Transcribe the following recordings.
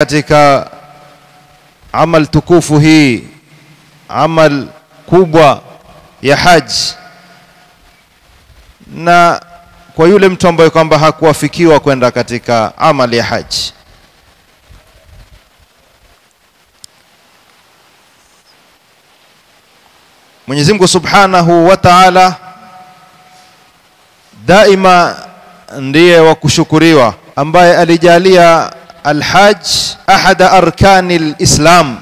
katika amal tukufu hii, amal kubwa ya haji, na kwa yule mtu ambaye kwamba hakuwafikiwa kwenda katika amali ya haji. Mwenyezi Mungu Subhanahu wa Ta'ala daima ndiye wa kushukuriwa, ambaye alijalia al-hajj ahada arkanil Islam.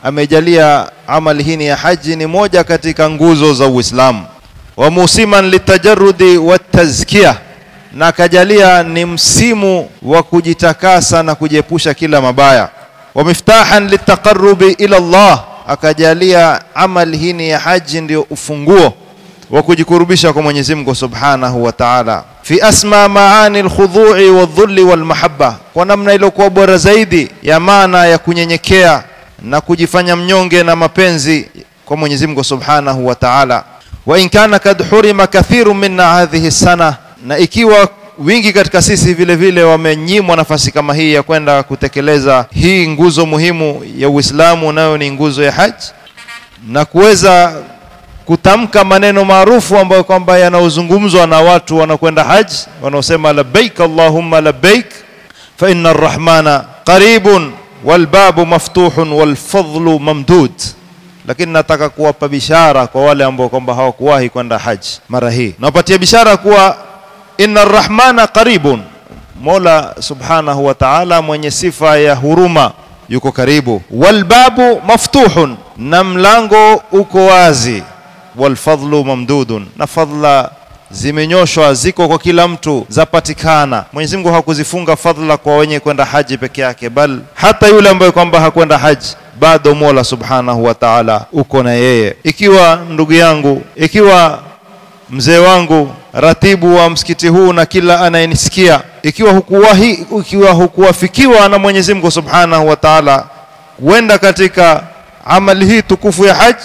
Amejalia amali hii ya haji ni moja katika nguzo za Uislamu, wa musiman litajarrudi watazkiyah, na akajalia ni msimu wa kujitakasa na kujiepusha kila mabaya, wa miftahan litaqarrubi ila Allah, akajalia amali hii ya haji ndio ufunguo wa kujikurubisha kwa Mwenyezi Mungu Subhanahu wa Ta'ala, fi asma maani al-khudhu'i wadh-dhulli wal-mahabba, kwa namna iliyokuwa bora zaidi ya maana ya kunyenyekea na kujifanya mnyonge na mapenzi kwa Mwenyezi Mungu Subhanahu wa Ta'ala. Wa in kana kad hurima kathirun minna hadhihi sana, na ikiwa wingi katika sisi vile vile wamenyimwa nafasi kama hii ya kwenda kutekeleza hii nguzo muhimu ya Uislamu, nayo ni nguzo ya haji, na kuweza kutamka maneno maarufu ambayo kwamba yanaozungumzwa na watu wanakwenda haji, wanaosema labbaik Allahumma labbaik fa inna ar-rahmana qaribun wal babu maftuhun wal fadlu mamdud. Lakini nataka kuwapa bishara kwa wale ambao kwamba hawakuwahi kwenda haji mara hii, nawapatia bishara kuwa inna ar-rahmana qaribun, Mola Subhanahu wa Ta'ala mwenye sifa ya huruma yuko karibu, wal babu maftuhun, na mlango uko wazi, wal fadlu mamdudun, na fadla zimenyoshwa, ziko kwa kila mtu, zapatikana. Mwenyezi Mungu hakuzifunga fadla kwa wenye kwenda haji peke yake, bal hata yule ambaye kwamba hakwenda haji bado Mola Subhanahu wa Ta'ala uko na yeye. Ikiwa ndugu yangu, ikiwa mzee wangu, ratibu wa msikiti huu, na kila anayenisikia, ikiwa hukuwafikiwa na Mwenyezi Mungu Subhanahu wa Ta'ala kwenda katika amali hii tukufu ya haji,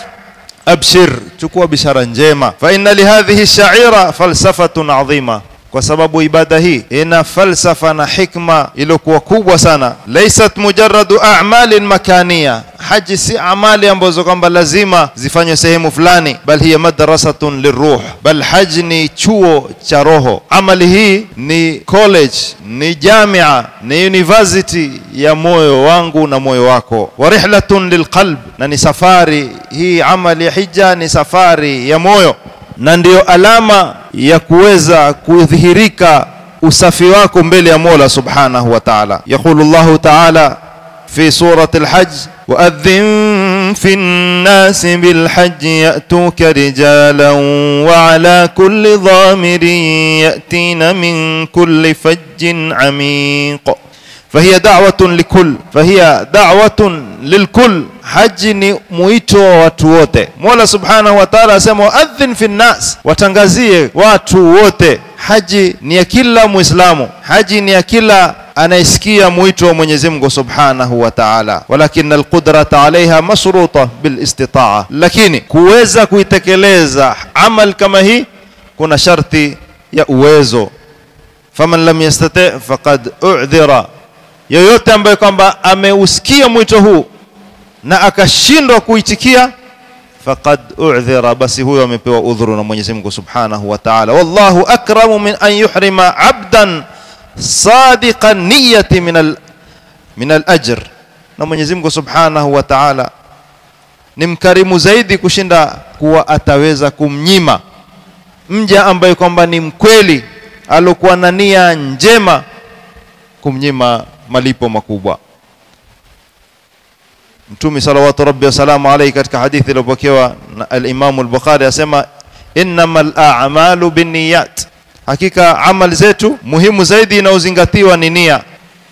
abshir, chukua bishara njema. Fa inna li hadhihi sha'ira falsafatun adhima, kwa sababu ibada hii ina falsafa na hikma iliyokuwa kubwa sana. Laysat mujarradu a'malin makaniya, haji si amali ambazo kwamba lazima zifanywe sehemu fulani, bal hiya madrasatun liruh, bal haji ni chuo cha roho. Amali hii ni college, ni jamia, ni university ya moyo wangu na moyo wako. Wa rihlatun lilqalb, na ni safari hii. Amali ya hija ni safari ya moyo, na ndio alama ya kuweza kudhihirika usafi wako mbele ya Mola Subhanahu wa Ta'ala. Yaqulu Allahu Ta'ala fi surati al-hajj, wa'adhin fi an-nasi bil-hajj ya'tuka rijalan wa 'ala kulli dhamirin ya'tina min kulli fajjin 'amiq. فهي دعوة للكل. haji ni muito wa watu wote. Mola Subhanahu wa Ta'ala asema adhin fi nas, watangazie watu wote. Haji ni ya kila Muislamu, haji ni ya kila anayesikia muito wa Mwenyezi Mungu Subhanahu wa Ta'ala. Walakin alqudrata alaiha masruta bil istita'a, lakini kuweza kuitekeleza amal kama hii kuna sharti ya uwezo. Faman lam yastati' faqad u'dhira, yoyote ambaye kwamba ameusikia mwito huu na akashindwa kuitikia, faqad u'dhira, basi huyo amepewa udhuru na Mwenyezi Mungu Subhanahu wa Ta'ala. Wallahu akramu min an yuhrima 'abdan sadiqan niyyati min al-ajr, na Mwenyezi Mungu Subhanahu wa Ta'ala ni mkarimu zaidi kushinda kuwa ataweza kumnyima mja ambaye kwamba ni mkweli, alokuwa na nia njema, kumnyima malipo makubwa. Mtume salawatu rabbi wa salamu alayhi katika hadithi iliyopokewa na al-Imam al-Bukhari asema innamal a'malu binniyat, hakika amali zetu muhimu zaidi inaozingatiwa ni nia.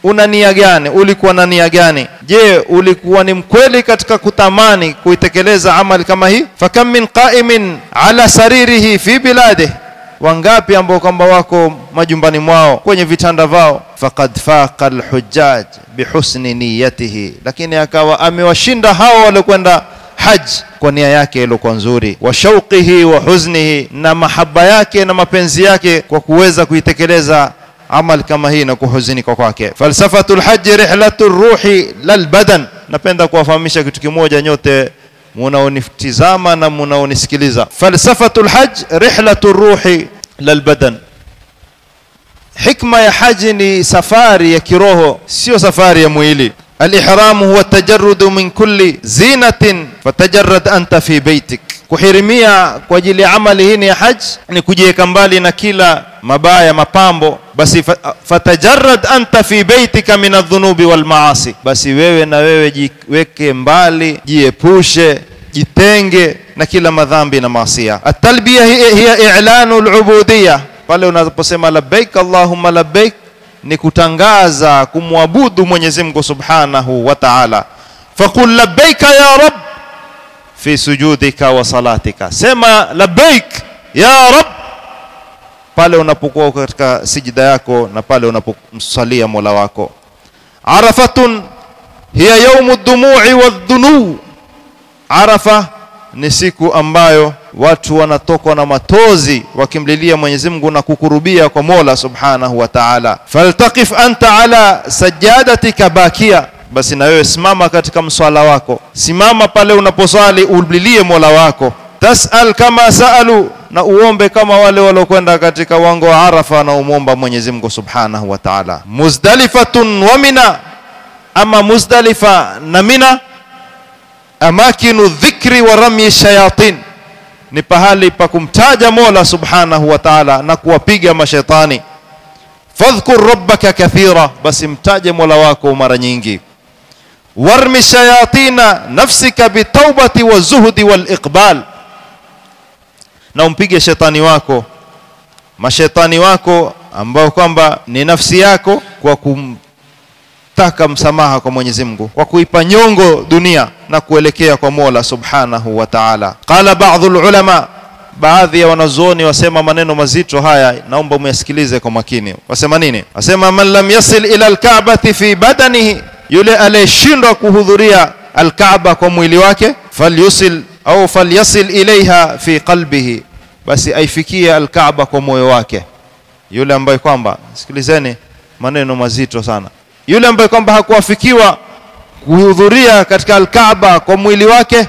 Una nia gani? Ulikuwa na nia gani? Je, ulikuwa ni mkweli katika kutamani kuitekeleza amali kama hii? Fakam min qa'imin ala saririhi fi biladihi, wangapi ambao kwamba wako majumbani mwao kwenye vitanda vao, faqad faqa al-hujjaj bihusni niyyatihi, lakini akawa amewashinda hao waliokwenda haji kwa nia yake iliyokuwa nzuri, wa shauqihi wa huznihi, na mahaba yake na mapenzi yake kwa kuweza kuitekeleza amal kama hii na kuhuzunika kwake. Falsafatul hajj rihlatur ruhi lal badan. Napenda kuwafahamisha kitu kimoja nyote munaonitizama na munaonisikiliza. Falsafatul hajj rihlatur ruhi lal badan. Hikma ya haji ni safari ya kiroho, sio safari ya mwili. Al-ihram huwa tajarrudu min kulli zinatin fatajarrad anta fi baytik. Kuhirimia kwa ajili ya amali hii ya haji ni kujiweka mbali na kila mabaya, mapambo. Basi fatajarrad anta fi baytika min adh-dhunubi wal maasi. Basi wewe na wewe jiweke mbali, jiepushe, jitenge na kila madhambi na maasi. At-talbiya hiya i'lanu al-ubudiyya. Pale unaposema labbaik Allahumma labbaik ni kutangaza kumwabudu Mwenyezi Mungu Subhanahu wa Ta'ala. Faqul labbaik ya Rabb fi sujudika wa salatika. Sema labbaik ya Rabb pale unapokuwa katika sijida yako na pale unapomsalia Mola wako. Arafatun hiya yawmud dumu'i wadh-dhunu. Arafa ni siku ambayo watu wanatokwa na matozi wakimlilia Mwenyezi Mungu na kukurubia kwa Mola Subhanahu wa Ta'ala. Faltaqif anta ala sajadatika bakia. Basi na wewe simama katika mswala wako, simama pale unaposwali ulilie Mola wako. Tasal kama saalu, na uombe kama wale waliokwenda katika wango wa Arafa na umuomba Mwenyezi Mungu Subhanahu wa Ta'ala. Muzdalifatun wa Mina. Ama Muzdalifa na Mina amakinu dhikri wa rami shayatin, ni pahali pa kumtaja Mola Subhanahu wa Ta'ala na kuwapiga mashaitani. Fadhkur rabbaka kathira, basi mtaje Mola wako mara nyingi. Warmi shayatina nafsika bitawbati wa zuhdi wal iqbal, na umpige shetani wako, mashaitani wako ambao kwamba ni nafsi yako, kwa kumtaka msamaha kwa Mwenyezi Mungu, kwa kuipa nyongo dunia na kuelekea kwa Mola Subhanahu wa Ta'ala. Qala ba'dhul ulama, baadhi ya wanazuoni wasema maneno mazito haya, naomba muyasikilize kwa makini. Wasema nini? Wasema man lam yasil ila al-Ka'bati fi badanihi, yule aliyeshindwa kuhudhuria al-Kaaba kwa mwili wake, falyusil au falyasil ilaiha fi qalbihi, basi aifikie al-Kaaba kwa moyo wake. Yule ambaye kwamba, sikilizeni maneno mazito sana, yule ambaye kwamba hakuafikiwa kuhudhuria katika al-Kaaba kwa mwili wake,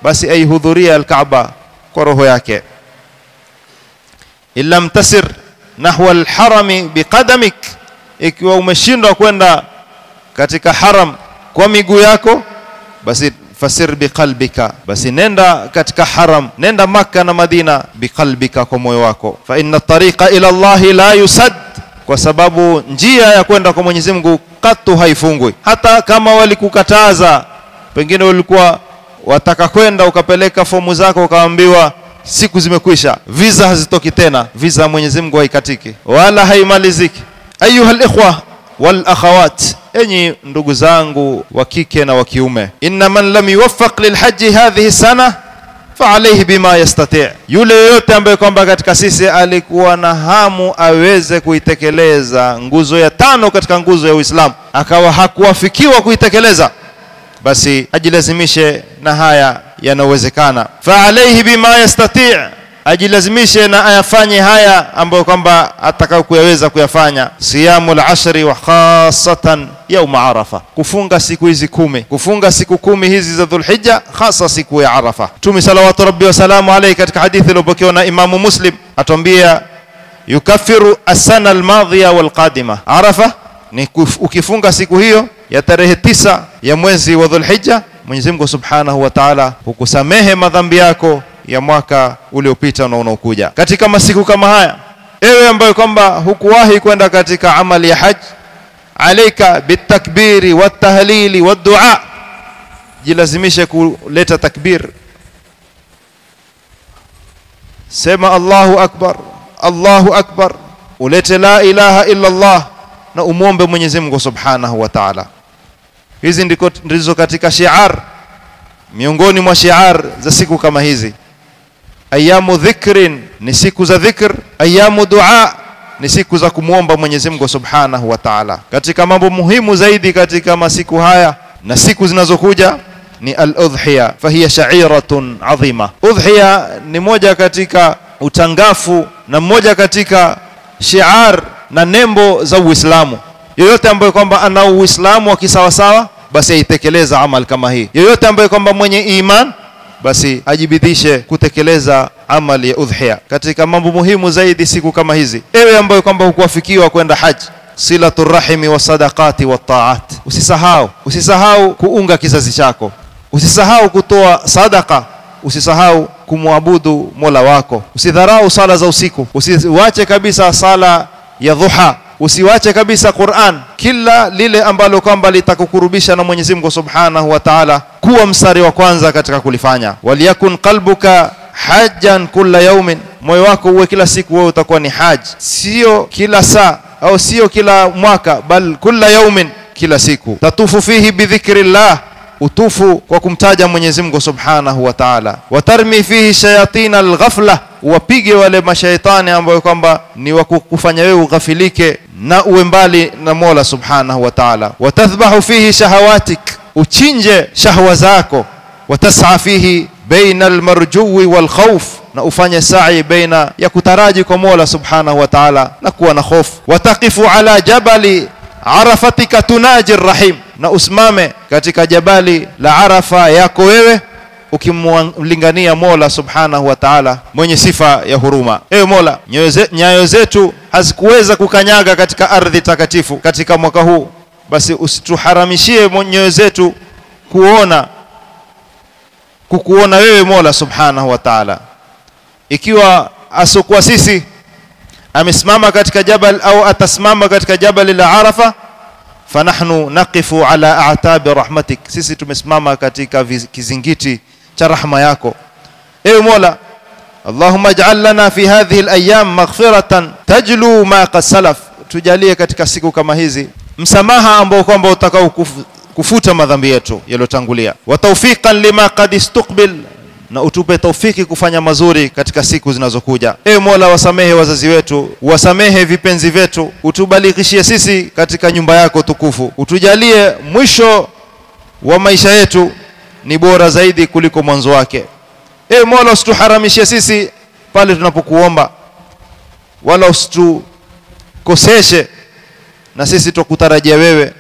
basi aihudhuria al-Kaaba kwa roho yake. Illam tasir nahwa al-harami biqadamik, ikiwa umeshindwa kwenda katika haram kwa miguu yako, basi fasir biqalbika, basi nenda katika haram, nenda Makka na Madina biqalbika, kwa moyo wako. Fa inna tariqa ila Allah la yusad, kwa sababu njia ya kwenda kwa Mwenyezi Mungu katu haifungwi. Hata kama walikukataza, pengine walikuwa wataka kwenda ukapeleka fomu zako ukaambiwa siku zimekwisha, visa hazitoki tena, visa Mwenyezi Mungu haikatiki wala haimaliziki. Ayuhal ikhwa wal akhawat, enyi ndugu zangu wa kike na wa kiume, inna man lam yuwaffaq lil hajj hadhihi sana fa alayhi bima yastati'. Yule yote ambaye kwamba katika sisi alikuwa na hamu aweze kuitekeleza nguzo ya 5 katika nguzo ya Uislamu, akawa hakuwafikiwa kuitekeleza, basi ajilazimishe na haya yanawezekana. Fa alayhi bima yastati', ajilazimishe na ayafanye haya ambayo kwamba atakao kuyaweza kuyafanya. Siyamul ashri wa khassatan yawm Arafa, kufunga siku hizi 10, kufunga siku 10 hizi za Dhulhijja, hasa siku ya Arafa. Tumi salawatu rabbi wa salamu alayhi katika hadithi iliyopokewa na Imamu Muslim atuambia yukaffiru as-sana al-madhiya wal qadima. Arafa ni ukifunga siku hiyo ya tarehe 9 ya mwezi wa Dhulhijja, Mwenyezi Mungu Subhanahu wa Ta'ala hukusamehe madhambi yako ya mwaka uliopita na unaokuja. Katika masiku kama haya, ewe ambaye kwamba hukuwahi kwenda katika amali ya haji, alaika bitakbiri watahlili wadua, jilazimishe kuleta takbir, sema Allahu akbar, Allahu akbar, ulete la ilaha illa Allah na umuombe Mwenyezi Mungu Subhanahu wa Ta'ala. Hizi ndizo katika shiar, miongoni mwa shiar za siku kama hizi. Ayamu dhikrin, ni siku za dhikr. Ayamu dua, ni siku za kumuomba Mwenyezi Mungu Subhanahu wa Ta'ala. Katika mambo muhimu zaidi katika masiku haya na siku zinazokuja ni al-udhiya, fahiya sha'iratun adhima. Udhiya ni moja katika utangafu na moja katika shiar na nembo za Uislamu. Yoyote ambaye kwamba ana Uislamu wa kisawasawa, basi aitekeleza amal kama hii. Yoyote ambaye kwamba mwenye iman, basi ajibidishe kutekeleza amali ya udhiya. Katika mambo muhimu zaidi siku kama hizi, ewe ambaye kwamba hukuafikiwa kwenda haji, silatul rahimi wa sadaqati wa taat. Usisahau kuunga kizazi chako, usisahau kutoa sadaka, usisahau kumwabudu Mola wako, usidharau sala za usiku, usiwache kabisa sala ya dhuha, usiwache kabisa Qur'an. Kila lile ambalo kwamba litakukurubisha na Mwenyezi Mungu Subhanahu wa Ta'ala, kuwa mstari wa kwanza katika kulifanya. Waliyakun qalbuka hajjan kulla yawmin, moyo wako uwe kila siku wewe utakuwa ni haji, sio kila saa au sio kila mwaka, bal kulla yawmin, kila siku. Tatufu fihi bidhikrillah, utufu kwa kumtaja Mwenyezi Mungu Subhanahu wa Ta'ala. Watarmi fihi shayatin alghafla, wapige wale mashaitani ambao kwamba ni wakufanya wewe ughafilike na uwe mbali na Mola Subhanahu wa Ta'ala. Watathbahu fihi shahawatik, uchinje shahwa zako. Watas'a fihi baina almarjuwi walkhawf, na ufanye sa'i baina ya kutaraji kwa Mola Subhanahu wa Ta'ala na kuwa na hofu. Wataqifu ala jabali arafatika tunaji rahim, na usimame katika jabali la Arafa yako wewe ukimlingania Mola Subhanahu wa Ta'ala mwenye sifa ya huruma. Ewe Mola, nyayo zetu hazikuweza kukanyaga katika ardhi takatifu katika mwaka huu, basi usituharamishie nyayo zetu kukuona wewe Mola Subhanahu wa Ta'ala. Ikiwa asokuwa sisi amesimama katika jabal au atasimama katika jabal la Arafa, fanahnu naqifu ala a'tabi rahmatik, sisi tumesimama katika kizingiti cha rahma yako. Ewe Mola, Allahumma ij'al lana fi hadhihi al-ayyam maghfiratan tajlu ma qad salaf, tujalie katika siku kama hizi msamaha ambao kwamba utakao kufuta madhambi yetu yaliyotangulia. Wa tawfiqan lima qad istuqbil, na utupe taufiki kufanya mazuri katika siku zinazokuja. Ewe Mola, wasamehe wazazi wetu, wasamehe vipenzi vyetu, utubalighishie sisi katika nyumba yako tukufu, utujalie mwisho wa maisha yetu ni bora zaidi kuliko mwanzo wake. Ewe Mola, usituharamishie sisi pale tunapokuomba, wala usitukoseshe, na sisi tukutarajia wewe,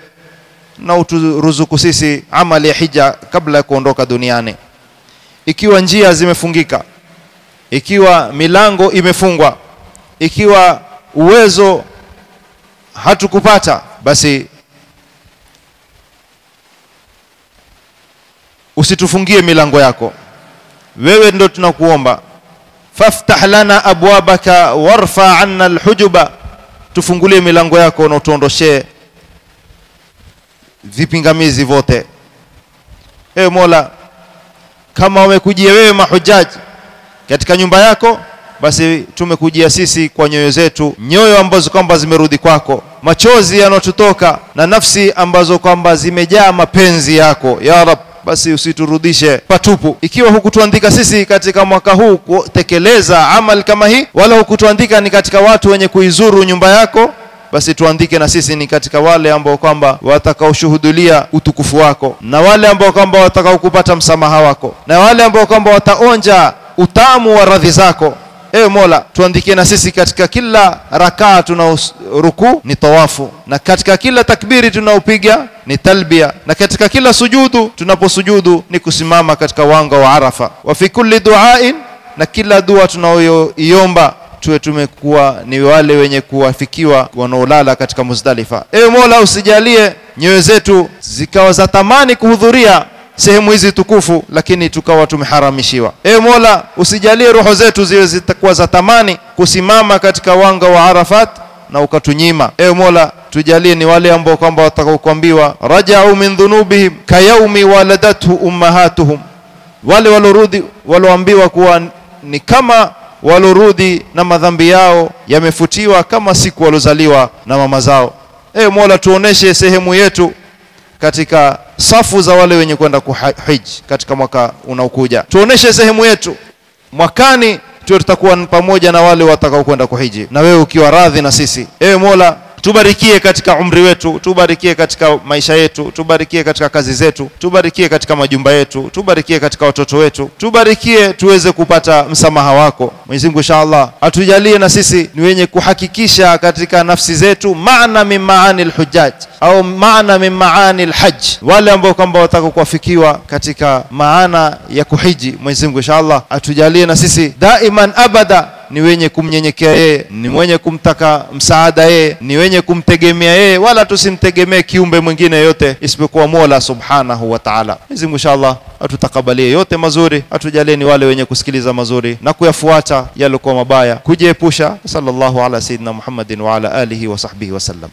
na uturuzuku sisi amali ya hija kabla ya kuondoka duniani. Ikiwa njia zimefungika, ikiwa milango imefungwa, ikiwa uwezo hatukupata, basi usitufungie milango yako. Wewe ndo tunakuomba, faftah lana abwabaka warfa anna alhujuba, tufungulie milango yako na utuondoshee vipingamizi vote. Ewe Mola, kama wamekujia wewe mahujaji katika nyumba yako, basi tumekujia sisi kwa nyoyo zetu, nyoyo ambazo kwamba zimerudi kwako, machozi yanotutoka na nafsi ambazo kwamba zimejaa mapenzi yako. Ya Rab, basi usiturudishe patupu. Ikiwa hukutuandika sisi katika mwaka huu kutekeleza amal kama hii, wala hukutuandika ni katika watu wenye kuizuru nyumba yako, basi tuandike na sisi ni katika wale ambao kwamba watakaoshuhudia utukufu wako, na wale ambao kwamba watakaokupata msamaha wako, na wale ambao kwamba wataonja utamu wa radhi zako. Ewe Mola, tuandike na sisi katika kila rakaa tunaoruku ni tawafu, na katika kila takbiri tunaopiga ni talbia, na katika kila sujudu tunaposujudu ni kusimama katika wanga wa Arafa. Wa fi kulli du'ain, na kila dua tunayoiomba tuwe tumekuwa ni wale wenye kuwafikiwa wanaolala katika Muzdalifa. Ewe Mola, usijalie nyoyo zetu zikawa za tamani kuhudhuria sehemu hizi tukufu, lakini tukawa tumeharamishiwa. Ewe Mola, usijalie roho zetu ziwe zitakuwa za tamani kusimama katika wanga wa Arafat na ukatunyima. Ewe Mola, tujalie ni wale ambao kwamba watakaokuambiwa raja'u min dhunubihim kayaumi waladathu ummahatuhum, wale walioambiwa kuwa ni kama walorudi na madhambi yao yamefutiwa kama siku walozaliwa na mama zao. Ewe Mola, tuoneshe sehemu yetu katika safu za wale wenye kwenda kuhiji katika mwaka unaokuja. Tuoneshe sehemu yetu mwakani, tutakuwa pamoja na wale watakao kwenda kuhiji, na wewe ukiwa radhi na sisi. Ewe Mola, tubarikie katika umri wetu, tubarikie katika maisha yetu, tubarikie katika kazi zetu, tubarikie katika majumba yetu, tubarikie katika watoto wetu, tubarikie tuweze kupata msamaha wako. Mwenyezi Mungu inshallah atujalie na sisi ni wenye kuhakikisha katika nafsi zetu maana min maani al-hujjaj au maana min maani al-hajj, wale ambao kwamba wataka kuafikiwa katika maana ya kuhiji. Mwenyezi Mungu inshallah atujalie na sisi daiman abada ni wenye kumnyenyekea yeye, ni wenye kumtaka msaada yeye, ni wenye kumtegemea yeye, wala tusimtegemee kiumbe mwingine yote isipokuwa Mola Subhanahu wa Ta'ala. Mwenyezi Mungu inshallah atutakabalie yote mazuri, atujalie ni wale wenye kusikiliza mazuri na kuyafuata yale kwa mabaya, kujiepusha. Sallallahu ala sayyidina Muhammadin wa ala alihi wa sahbihi wasallam.